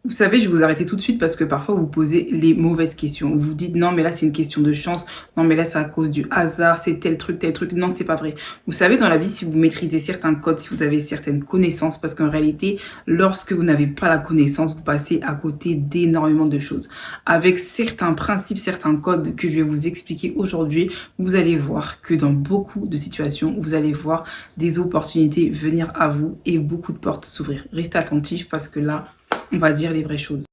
Vous savez, je vais vous arrêter tout de suite parce que parfois vous posez les mauvaises questions. Vous vous dites non mais là c'est une question de chance, non mais là c'est à cause du hasard, c'est tel truc, non c'est pas vrai. Vous savez dans la vie si vous maîtrisez certains codes, si vous avez certaines connaissances, parce qu'en réalité lorsque vous n'avez pas la connaissance, vous passez à côté d'énormément de choses. Avec certains principes, certains codes que je vais vous expliquer aujourd'hui, vous allez voir que dans beaucoup de situations, vous allez voir des opportunités venir à vous et beaucoup de portes s'ouvrir. Restez attentifs parce que là, on va dire les vraies choses.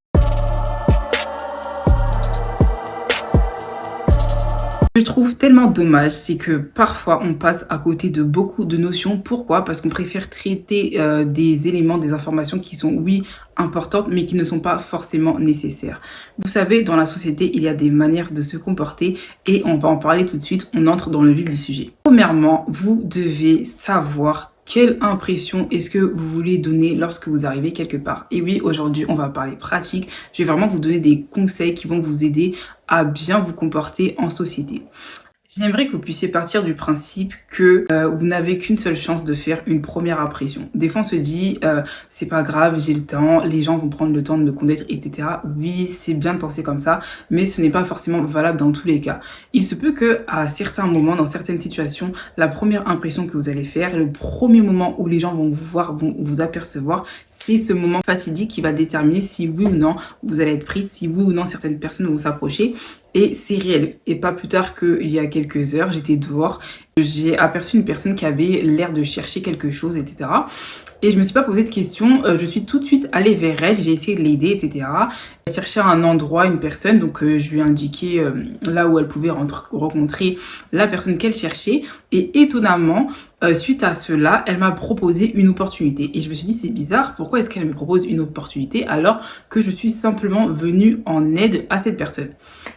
Ce que je trouve tellement dommage, c'est que parfois on passe à côté de beaucoup de notions. Pourquoi? Parce qu'on préfère traiter des éléments, des informations qui sont, oui, importantes, mais qui ne sont pas forcément nécessaires. Vous savez, dans la société, il y a des manières de se comporter et on va en parler tout de suite. On entre dans le vif du sujet. Premièrement, vous devez savoir quelle impression est-ce que vous voulez donner lorsque vous arrivez quelque part. Et oui, aujourd'hui, on va parler pratique. Je vais vraiment vous donner des conseils qui vont vous aider à bien vous comporter en société. J'aimerais que vous puissiez partir du principe que vous n'avez qu'une seule chance de faire une première impression. Des fois, on se dit, c'est pas grave, j'ai le temps, les gens vont prendre le temps de me connaître, etc. Oui, c'est bien de penser comme ça, mais ce n'est pas forcément valable dans tous les cas. Il se peut que à certains moments, dans certaines situations, la première impression que vous allez faire, le premier moment où les gens vont vous voir, vont vous apercevoir, c'est ce moment fatidique qui va déterminer si oui ou non vous allez être prise, si oui ou non certaines personnes vont s'approcher. Et c'est réel. Et pas plus tard qu'il y a quelques heures, j'étais dehors, j'ai aperçu une personne qui avait l'air de chercher quelque chose, etc. Et je me suis pas posé de questions, je suis tout de suite allée vers elle, j'ai essayé de l'aider, etc. Elle cherchait un endroit, une personne, donc je lui ai indiqué là où elle pouvait rencontrer la personne qu'elle cherchait. Et étonnamment, suite à cela, elle m'a proposé une opportunité. Et je me suis dit, c'est bizarre, pourquoi est-ce qu'elle me propose une opportunité alors que je suis simplement venue en aide à cette personne?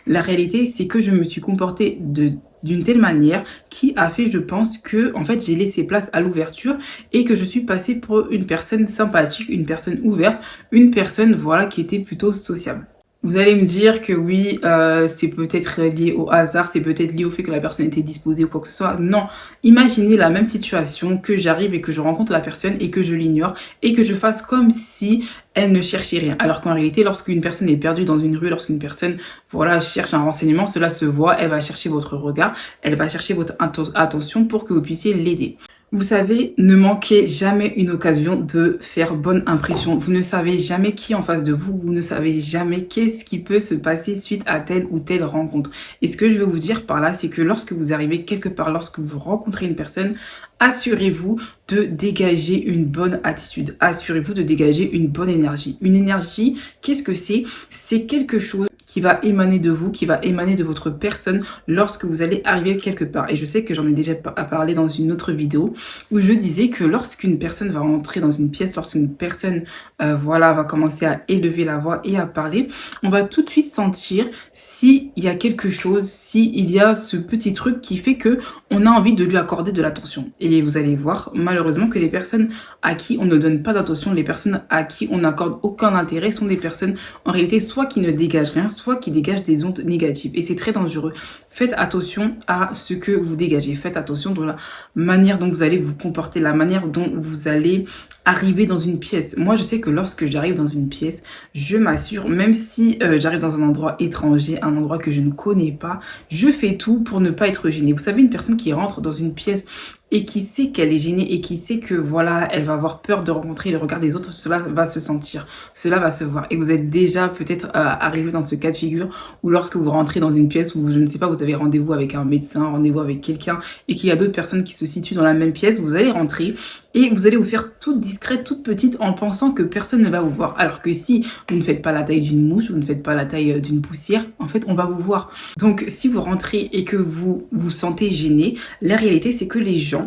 La réalité, c'est que je me suis comportée d'une telle manière qui a fait, je pense, que en fait j'ai laissé place à l'ouverture et que je suis passée pour une personne sympathique, une personne ouverte, une personne voilà qui était plutôt sociable. Vous allez me dire que oui, c'est peut-être lié au hasard, c'est peut-être lié au fait que la personne était disposée ou quoi que ce soit. Non, imaginez la même situation, que j'arrive et que je rencontre la personne et que je l'ignore et que je fasse comme si elle ne cherchait rien. Alors qu'en réalité, lorsqu'une personne est perdue dans une rue, lorsqu'une personne voilà, cherche un renseignement, cela se voit, elle va chercher votre regard, elle va chercher votre attention pour que vous puissiez l'aider. Vous savez, ne manquez jamais une occasion de faire bonne impression. Vous ne savez jamais qui est en face de vous, vous ne savez jamais qu'est-ce qui peut se passer suite à telle ou telle rencontre. Et ce que je veux vous dire par là, c'est que lorsque vous arrivez quelque part, lorsque vous rencontrez une personne, assurez-vous de dégager une bonne attitude. Assurez-vous de dégager une bonne énergie. Une énergie, qu'est-ce que c'est? C'est quelque chose qui va émaner de vous, qui va émaner de votre personne lorsque vous allez arriver quelque part. Et je sais que j'en ai déjà parlé dans une autre vidéo où je disais que lorsqu'une personne va rentrer dans une pièce, lorsqu'une personne voilà, va commencer à élever la voix et à parler, on va tout de suite sentir s'il y a quelque chose, s'il y a ce petit truc qui fait que on a envie de lui accorder de l'attention. Et vous allez voir malheureusement que les personnes à qui on ne donne pas d'attention, les personnes à qui on n'accorde aucun intérêt sont des personnes en réalité soit qui ne dégagent rien, soit qui dégagent des ondes négatives. Et c'est très dangereux. Faites attention à ce que vous dégagez. Faites attention dans la manière dont vous allez vous comporter, la manière dont vous allez arriver dans une pièce. Moi, je sais que lorsque j'arrive dans une pièce, je m'assure, même si j'arrive dans un endroit étranger, un endroit que je ne connais pas, je fais tout pour ne pas être gênée. Vous savez, une personne qui rentre dans une pièce et qui sait qu'elle est gênée et qui sait que voilà, elle va avoir peur de rencontrer le regard des autres, cela va se sentir, cela va se voir. Et vous êtes déjà peut-être arrivé dans ce cas de figure où lorsque vous rentrez dans une pièce où, je ne sais pas, vous avez rendez-vous avec un médecin, rendez-vous avec quelqu'un et qu'il y a d'autres personnes qui se situent dans la même pièce, vous allez rentrer et vous allez vous faire toute discrète, toute petite en pensant que personne ne va vous voir. Alors que si vous ne faites pas la taille d'une mouche, vous ne faites pas la taille d'une poussière, en fait, on va vous voir. Donc, si vous rentrez et que vous vous sentez gêné, la réalité, c'est que les gens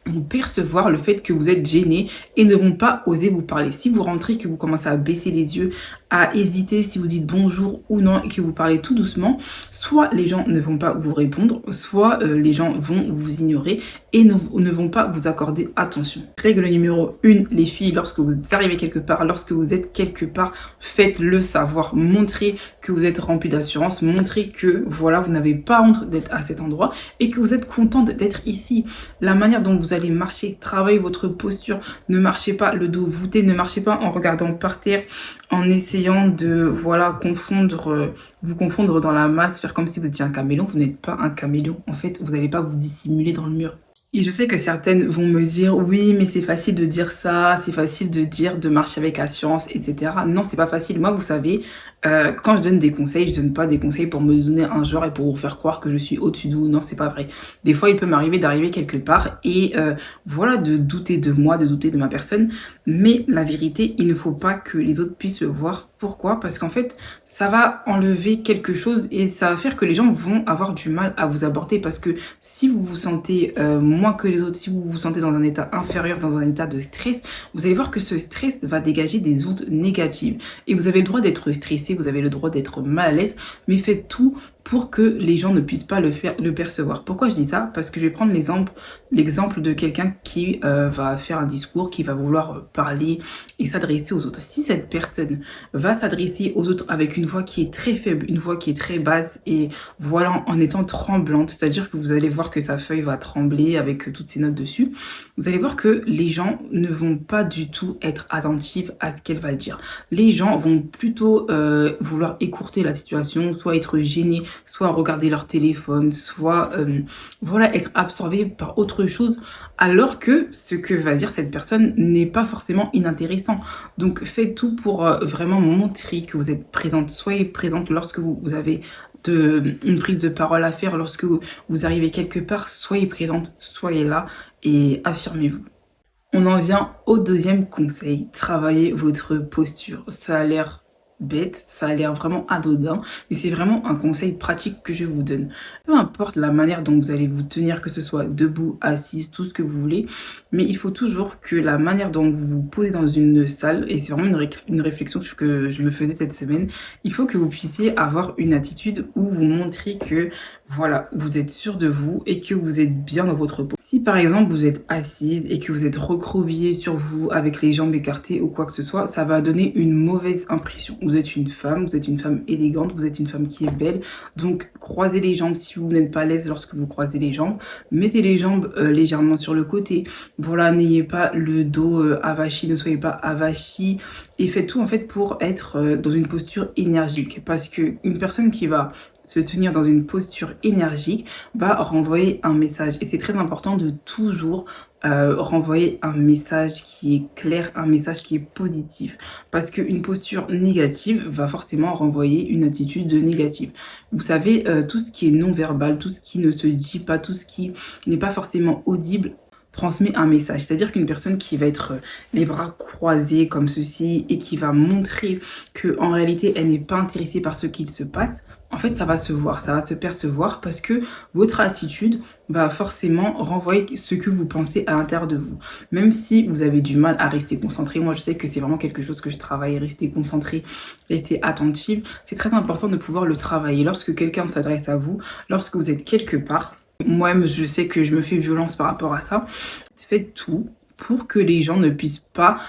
vont percevoir le fait que vous êtes gêné et ne vont pas oser vous parler. Si vous rentrez, que vous commencez à baisser les yeux, à hésiter si vous dites bonjour ou non et que vous parlez tout doucement, soit les gens ne vont pas vous répondre, soit les gens vont vous ignorer et ne vont pas vous accorder attention. Règle numéro 1, les filles, lorsque vous arrivez quelque part, lorsque vous êtes quelque part, faites-le savoir. Montrez que vous êtes rempli d'assurance, montrez que voilà, vous n'avez pas honte d'être à cet endroit et que vous êtes contente d'être ici. La manière dont vous allez allez marcher, travaillez votre posture. Ne marchez pas le dos voûté, ne marchez pas en regardant par terre, en essayant de, voilà, vous confondre dans la masse, faire comme si vous étiez un caméléon. Vous n'êtes pas un caméléon. En fait, vous n'allez pas vous dissimuler dans le mur. Et je sais que certaines vont me dire, oui, mais c'est facile de dire ça, c'est facile de dire de marcher avec assurance, etc. Non, c'est pas facile. Moi, vous savez, quand je donne des conseils, je donne pas des conseils pour me donner un genre et pour vous faire croire que je suis au-dessus de vous. Non, c'est pas vrai. Des fois, il peut m'arriver d'arriver quelque part et voilà, de douter de moi, de douter de ma personne. Mais la vérité, il ne faut pas que les autres puissent le voir. Pourquoi? Parce qu'en fait, ça va enlever quelque chose et ça va faire que les gens vont avoir du mal à vous aborder. Parce que si vous vous sentez moins que les autres, si vous vous sentez dans un état inférieur, dans un état de stress, vous allez voir que ce stress va dégager des ondes négatives. Et vous avez le droit d'être stressé, vous avez le droit d'être mal à l'aise, mais faites tout pour que les gens ne puissent pas le percevoir. Pourquoi je dis ça? Parce que je vais prendre l'exemple de quelqu'un qui va faire un discours, qui va vouloir parler et s'adresser aux autres. Si cette personne va s'adresser aux autres avec une voix qui est très faible, une voix qui est très basse et voilà, en étant tremblante, c'est-à-dire que vous allez voir que sa feuille va trembler avec toutes ses notes dessus, vous allez voir que les gens ne vont pas du tout être attentifs à ce qu'elle va dire. Les gens vont plutôt vouloir écourter la situation, soit être gênés, soit regarder leur téléphone, soit voilà, être absorbé par autre chose, alors que ce que va dire cette personne n'est pas forcément inintéressant. Donc faites tout pour vraiment montrer que vous êtes présente. Soyez présente lorsque vous avez une prise de parole à faire, lorsque vous arrivez quelque part, soyez présente, soyez là et affirmez-vous. On en vient au deuxième conseil, travaillez votre posture. Ça a l'air bête, ça a l'air vraiment anodin, mais c'est vraiment un conseil pratique que je vous donne. Peu importe la manière dont vous allez vous tenir, que ce soit debout, assise, tout ce que vous voulez, mais il faut toujours que la manière dont vous vous posez dans une salle, et c'est vraiment une réflexion que je me faisais cette semaine, il faut que vous puissiez avoir une attitude où vous montrez que voilà, vous êtes sûr de vous et que vous êtes bien dans votre peau. Si par exemple vous êtes assise et que vous êtes recroquevillée sur vous avec les jambes écartées ou quoi que ce soit, ça va donner une mauvaise impression. Vous êtes une femme élégante, vous êtes une femme qui est belle. Donc croisez les jambes si vous n'êtes pas à l'aise lorsque vous croisez les jambes. Mettez les jambes légèrement sur le côté. Voilà, n'ayez pas le dos avachi, ne soyez pas avachi. Et faites tout en fait pour être dans une posture énergique. Parce qu'une personne qui va se tenir dans une posture énergique va renvoyer un message. Et c'est très important de toujours renvoyer un message qui est clair, un message qui est positif. Parce qu'une posture négative va forcément renvoyer une attitude négative. Vous savez, tout ce qui est non-verbal, tout ce qui ne se dit pas, tout ce qui n'est pas forcément audible, transmet un message. C'est-à-dire qu'une personne qui va être les bras croisés comme ceci et qui va montrer qu'en réalité, elle n'est pas intéressée par ce qu'il se passe, en fait, ça va se voir, ça va se percevoir parce que votre attitude va forcément renvoyer ce que vous pensez à l'intérieur de vous. Même si vous avez du mal à rester concentré, moi je sais que c'est vraiment quelque chose que je travaille, rester concentré, rester attentive. C'est très important de pouvoir le travailler. Lorsque quelqu'un s'adresse à vous, lorsque vous êtes quelque part, moi-même je sais que je me fais violence par rapport à ça, faites tout pour que les gens ne puissent pas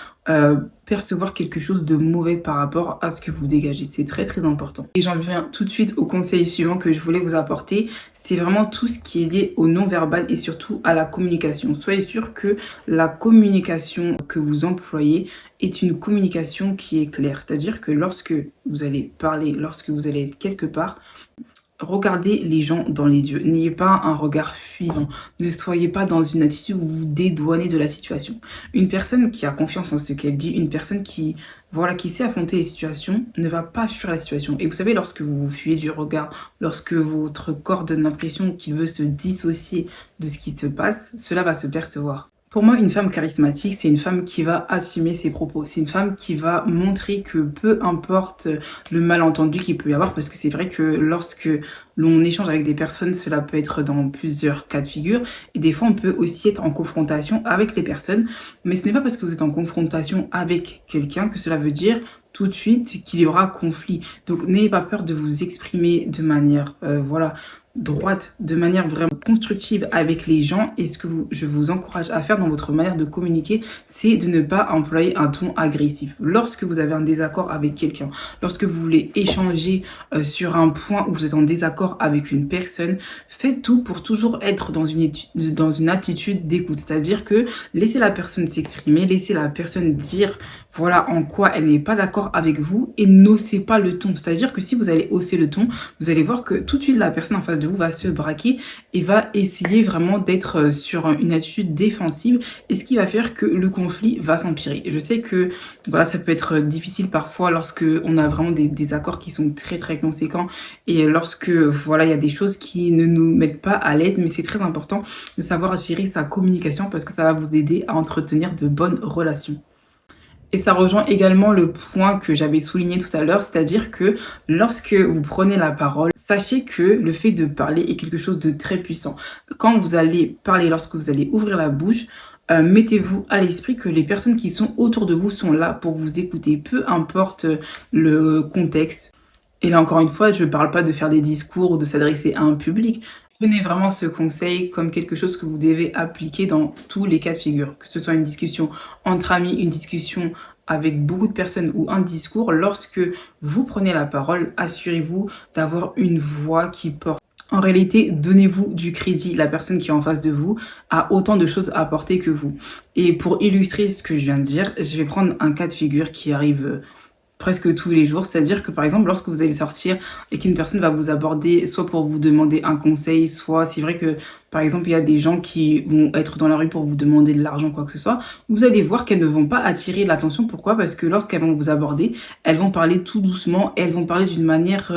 percevoir quelque chose de mauvais par rapport à ce que vous dégagez. C'est très très important. Et j'en viens tout de suite au conseil suivant que je voulais vous apporter. C'est vraiment tout ce qui est lié au non-verbal et surtout à la communication. Soyez sûr que la communication que vous employez est une communication qui est claire. C'est-à-dire que lorsque vous allez parler, lorsque vous allez être quelque part, regardez les gens dans les yeux. N'ayez pas un regard fuyant. Ne soyez pas dans une attitude où vous vous dédouanez de la situation. Une personne qui a confiance en ce qu'elle dit, une personne qui, voilà, qui sait affronter les situations, ne va pas fuir la situation. Et vous savez, lorsque vous vous fuyez du regard, lorsque votre corps donne l'impression qu'il veut se dissocier de ce qui se passe, cela va se percevoir. Pour moi, une femme charismatique, c'est une femme qui va assumer ses propos. C'est une femme qui va montrer que peu importe le malentendu qu'il peut y avoir, parce que c'est vrai que lorsque l'on échange avec des personnes, cela peut être dans plusieurs cas de figure. Et des fois, on peut aussi être en confrontation avec les personnes. Mais ce n'est pas parce que vous êtes en confrontation avec quelqu'un que cela veut dire tout de suite qu'il y aura conflit. Donc n'ayez pas peur de vous exprimer de manière voilà, droite, de manière vraiment constructive avec les gens. Et ce que je vous encourage à faire dans votre manière de communiquer, c'est de ne pas employer un ton agressif. Lorsque vous avez un désaccord avec quelqu'un, lorsque vous voulez échanger sur un point où vous êtes en désaccord avec une personne, faites tout pour toujours être dans une attitude d'écoute. C'est-à-dire que laissez la personne s'exprimer, laissez la personne dire voilà en quoi elle n'est pas d'accord avec vous et n'haussez pas le ton. C'est-à-dire que si vous allez hausser le ton, vous allez voir que tout de suite la personne en face de vous va se braquer et va essayer vraiment d'être sur une attitude défensive et ce qui va faire que le conflit va s'empirer. Je sais que voilà, ça peut être difficile parfois lorsque on a vraiment des accords qui sont très très conséquents et lorsque voilà, il y a des choses qui ne nous mettent pas à l'aise, mais c'est très important de savoir gérer sa communication parce que ça va vous aider à entretenir de bonnes relations. Et ça rejoint également le point que j'avais souligné tout à l'heure, c'est-à-dire que lorsque vous prenez la parole, sachez que le fait de parler est quelque chose de très puissant. Quand vous allez parler, lorsque vous allez ouvrir la bouche, mettez-vous à l'esprit que les personnes qui sont autour de vous sont là pour vous écouter, peu importe le contexte. Et là encore une fois, je ne parle pas de faire des discours ou de s'adresser à un public. Prenez vraiment ce conseil comme quelque chose que vous devez appliquer dans tous les cas de figure, que ce soit une discussion entre amis, une discussion avec beaucoup de personnes ou un discours. Lorsque vous prenez la parole, assurez-vous d'avoir une voix qui porte. En réalité, donnez-vous du crédit. La personne qui est en face de vous a autant de choses à apporter que vous. Et pour illustrer ce que je viens de dire, je vais prendre un cas de figure qui arrive presque tous les jours, c'est-à-dire que par exemple lorsque vous allez sortir et qu'une personne va vous aborder soit pour vous demander un conseil, soit c'est vrai que par exemple il y a des gens qui vont être dans la rue pour vous demander de l'argent, quoi que ce soit, vous allez voir qu'elles ne vont pas attirer l'attention. Pourquoi? Parce que lorsqu'elles vont vous aborder, elles vont parler tout doucement et elles vont parler d'une manière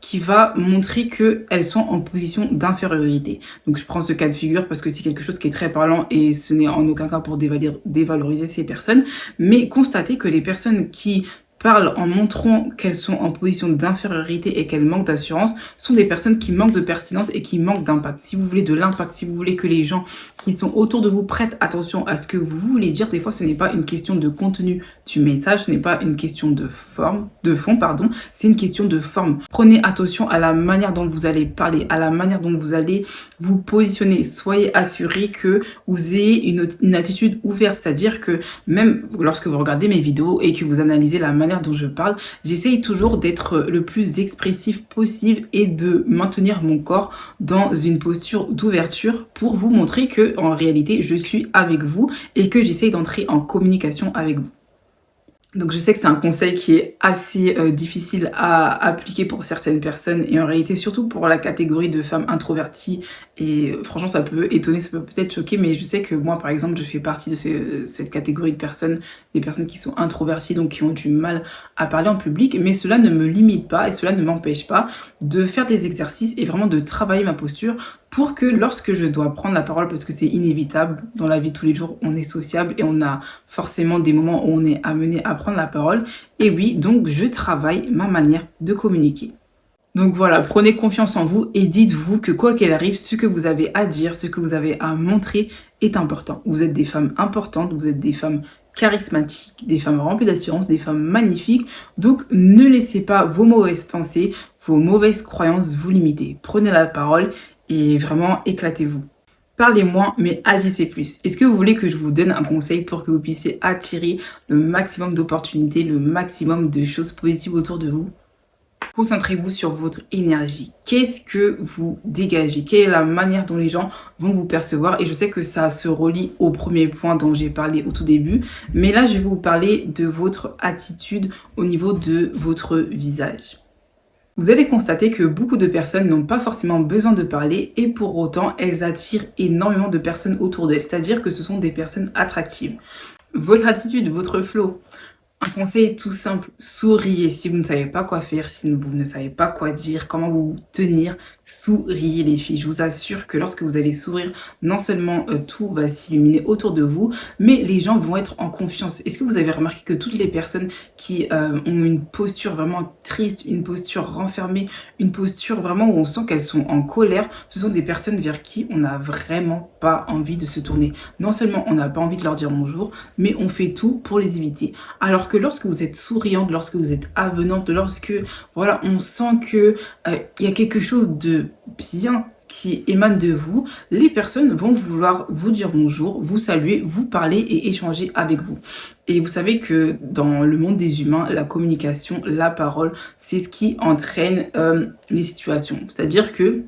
qui va montrer qu'elles sont en position d'infériorité. Donc je prends ce cas de figure parce que c'est quelque chose qui est très parlant et ce n'est en aucun cas pour dévaloriser ces personnes, mais constatez que les personnes qui parlent en montrant qu'elles sont en position d'infériorité et qu'elles manquent d'assurance sont des personnes qui manquent de pertinence et qui manquent d'impact. Si vous voulez de l'impact, si vous voulez que les gens qui sont autour de vous prêtent attention à ce que vous voulez dire, des fois ce n'est pas une question de contenu du message, ce n'est pas une question de fond, pardon, c'est une question de forme. Prenez attention à la manière dont vous allez parler, à la manière dont vous allez vous positionner. Soyez assurés que vous ayez une attitude ouverte, c'est-à-dire que même lorsque vous regardez mes vidéos et que vous analysez la manière dont je parle, j'essaye toujours d'être le plus expressif possible et de maintenir mon corps dans une posture d'ouverture pour vous montrer que en réalité je suis avec vous et que j'essaye d'entrer en communication avec vous. Donc je sais que c'est un conseil qui est assez difficile à appliquer pour certaines personnes et en réalité surtout pour la catégorie de femmes introverties et franchement ça peut étonner, ça peut peut-être choquer, mais je sais que moi par exemple je fais partie de cette catégorie de personnes, des personnes qui sont introverties donc qui ont du mal à parler en public, mais cela ne me limite pas et cela ne m'empêche pas de faire des exercices et vraiment de travailler ma posture pour que lorsque je dois prendre la parole, parce que c'est inévitable, dans la vie de tous les jours, on est sociable et on a forcément des moments où on est amené à prendre la parole. Et oui, donc je travaille ma manière de communiquer. Donc voilà, prenez confiance en vous et dites-vous que quoi qu'il arrive, ce que vous avez à dire, ce que vous avez à montrer est important. Vous êtes des femmes importantes, vous êtes des femmes charismatiques, des femmes remplies d'assurance, des femmes magnifiques. Donc ne laissez pas vos mauvaises pensées, vos mauvaises croyances vous limiter. Prenez la parole et vraiment éclatez-vous. Parlez moins, mais agissez plus. Est-ce que vous voulez que je vous donne un conseil pour que vous puissiez attirer le maximum d'opportunités, le maximum de choses positives autour de vous? Concentrez-vous sur votre énergie. Qu'est-ce que vous dégagez? Quelle est la manière dont les gens vont vous percevoir? Et je sais que ça se relie au premier point dont j'ai parlé au tout début. Mais là, je vais vous parler de votre attitude au niveau de votre visage. Vous allez constater que beaucoup de personnes n'ont pas forcément besoin de parler et pour autant, elles attirent énormément de personnes autour d'elles. C'est-à-dire que ce sont des personnes attractives. Votre attitude, votre flow. Un conseil tout simple, souriez. Si vous ne savez pas quoi faire, si vous ne savez pas quoi dire, comment vous tenir, souriez les filles. Je vous assure que lorsque vous allez sourire, non seulement tout va s'illuminer autour de vous, mais les gens vont être en confiance. Est-ce que vous avez remarqué que toutes les personnes qui ont une posture vraiment triste, une posture renfermée, une posture vraiment où on sent qu'elles sont en colère, ce sont des personnes vers qui on n'a vraiment pas envie de se tourner. Non seulement on n'a pas envie de leur dire bonjour, mais on fait tout pour les éviter. Alors que lorsque vous êtes souriante, lorsque vous êtes avenante, lorsque voilà, on sent que y a quelque chose de bien qui émane de vous, les personnes vont vouloir vous dire bonjour, vous saluer, vous parler et échanger avec vous. Et vous savez que dans le monde des humains, la communication, la parole, c'est ce qui entraîne les situations. C'est-à-dire que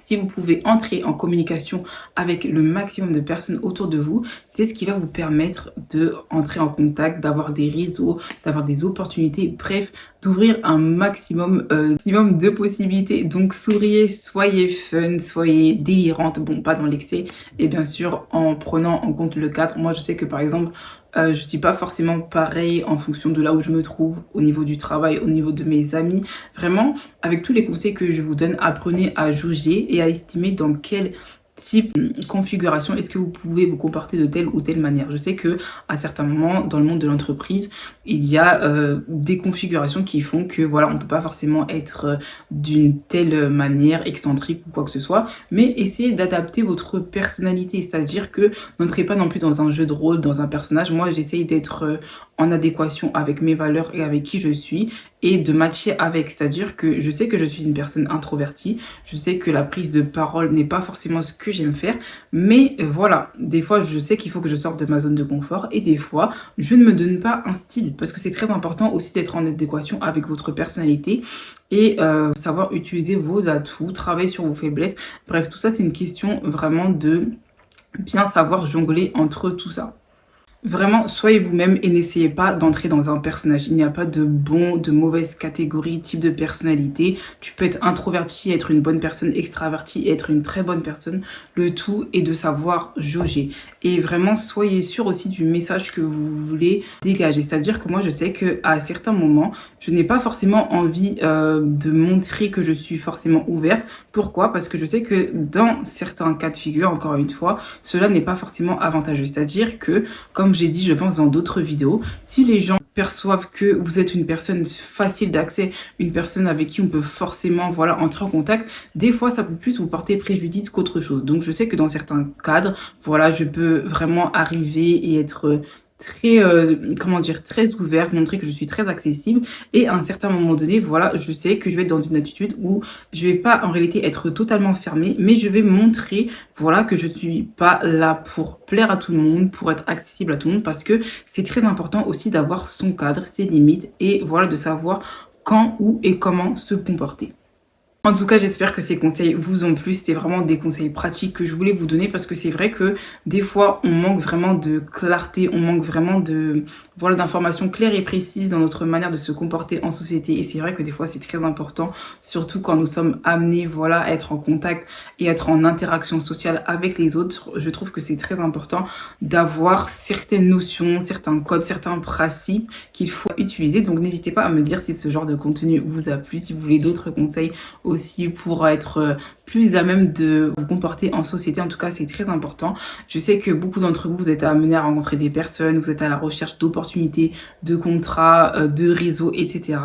si vous pouvez entrer en communication avec le maximum de personnes autour de vous, c'est ce qui va vous permettre de entrer en contact, d'avoir des réseaux, d'avoir des opportunités, bref, d'ouvrir un maximum de possibilités. Donc souriez, soyez fun, soyez délirante, bon pas dans l'excès, et bien sûr en prenant en compte le cadre. Moi je sais que par exemple, je suis pas forcément pareil en fonction de là où je me trouve, au niveau du travail, au niveau de mes amis. Vraiment, avec tous les conseils que je vous donne, apprenez à juger et à estimer dans quel type de configuration est-ce que vous pouvez vous comporter de telle ou telle manière. Je sais que à certains moments dans le monde de l'entreprise, il y a des configurations qui font que voilà, on peut pas forcément être d'une telle manière excentrique ou quoi que ce soit, mais essayez d'adapter votre personnalité, c'est-à-dire que n'entrez pas non plus dans un jeu de rôle, dans un personnage. Moi, j'essaye d'être en adéquation avec mes valeurs et avec qui je suis et de matcher avec, c'est-à-dire que je sais que je suis une personne introvertie, je sais que la prise de parole n'est pas forcément ce que j'aime faire, mais voilà, des fois je sais qu'il faut que je sorte de ma zone de confort et des fois je ne me donne pas un style parce que c'est très important aussi d'être en adéquation avec votre personnalité et savoir utiliser vos atouts, travailler sur vos faiblesses. Bref, tout ça c'est une question vraiment de bien savoir jongler entre tout ça. Vraiment, soyez vous-même et n'essayez pas d'entrer dans un personnage. Il n'y a pas de bon, de mauvaise catégorie, type de personnalité. Tu peux être introverti, être une bonne personne, extraverti et être une très bonne personne. Le tout est de savoir jauger. Et vraiment, soyez sûr aussi du message que vous voulez dégager. C'est-à-dire que moi, je sais qu'à certains moments, je n'ai pas forcément envie de montrer que je suis forcément ouverte. Pourquoi? Parce que je sais que dans certains cas de figure, encore une fois, cela n'est pas forcément avantageux. C'est-à-dire que, comme j'ai dit, je pense, dans d'autres vidéos, si les gens perçoivent que vous êtes une personne facile d'accès, une personne avec qui on peut forcément voilà, entrer en contact, des fois, ça peut plus vous porter préjudice qu'autre chose. Donc, je sais que dans certains cadres, voilà, je peux vraiment arriver et être très, comment dire, très ouverte, montrer que je suis très accessible. Et à un certain moment donné, voilà, je sais que je vais être dans une attitude où je vais pas en réalité être totalement fermée, mais je vais montrer, voilà, que je suis pas là pour plaire à tout le monde, pour être accessible à tout le monde, parce que c'est très important aussi d'avoir son cadre, ses limites, et voilà, de savoir quand, où et comment se comporter. En tout cas, j'espère que ces conseils vous ont plu. C'était vraiment des conseils pratiques que je voulais vous donner parce que c'est vrai que des fois, on manque vraiment de clarté, on manque vraiment de, voilà, d'informations claires et précises dans notre manière de se comporter en société. Et c'est vrai que des fois, c'est très important, surtout quand nous sommes amenés, voilà, à être en contact et être en interaction sociale avec les autres. Je trouve que c'est très important d'avoir certaines notions, certains codes, certains principes qu'il faut utiliser. Donc, n'hésitez pas à me dire si ce genre de contenu vous a plu, si vous voulez d'autres conseils aussi pour être plus à même de vous comporter en société. En tout cas, c'est très important. Je sais que beaucoup d'entre vous, vous êtes amenés à rencontrer des personnes, vous êtes à la recherche d'opportunités, de contrats, de réseaux, etc.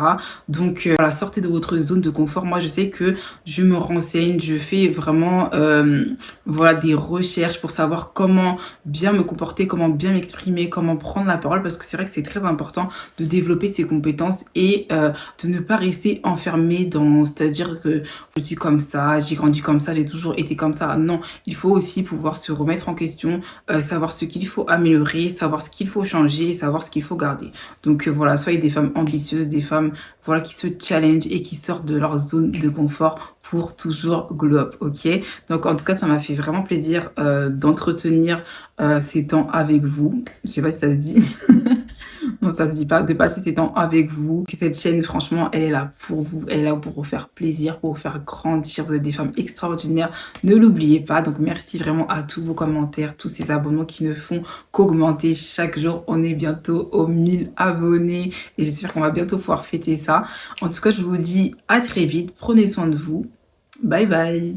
Donc, voilà, sortez de votre zone de confort. Moi, je sais que je me renseigne, je fais vraiment voilà, des recherches pour savoir comment bien me comporter, comment bien m'exprimer, comment prendre la parole, parce que c'est vrai que c'est très important de développer ses compétences et de ne pas rester enfermé dans, c'est-à-dire que je suis comme ça, j'ai grandi comme ça, j'ai toujours été comme ça. Non, il faut aussi pouvoir se remettre en question, savoir ce qu'il faut améliorer, savoir ce qu'il faut changer, savoir ce qu'il faut garder. Donc voilà, soyez des femmes ambitieuses, des femmes voilà, qui se challenge et qui sortent de leur zone de confort pour toujours glow up, ok? Donc en tout cas, ça m'a fait vraiment plaisir d'entretenir ces temps avec vous. Je sais pas si ça se dit. Non, ça se dit pas, de passer ces temps avec vous. Que cette chaîne, franchement, elle est là pour vous. Elle est là pour vous faire plaisir, pour vous faire grandir. Vous êtes des femmes extraordinaires. Ne l'oubliez pas. Donc, merci vraiment à tous vos commentaires, tous ces abonnements qui ne font qu'augmenter chaque jour. On est bientôt aux 1000 abonnés et j'espère qu'on va bientôt pouvoir fêter ça. En tout cas, je vous dis à très vite. Prenez soin de vous. Bye bye.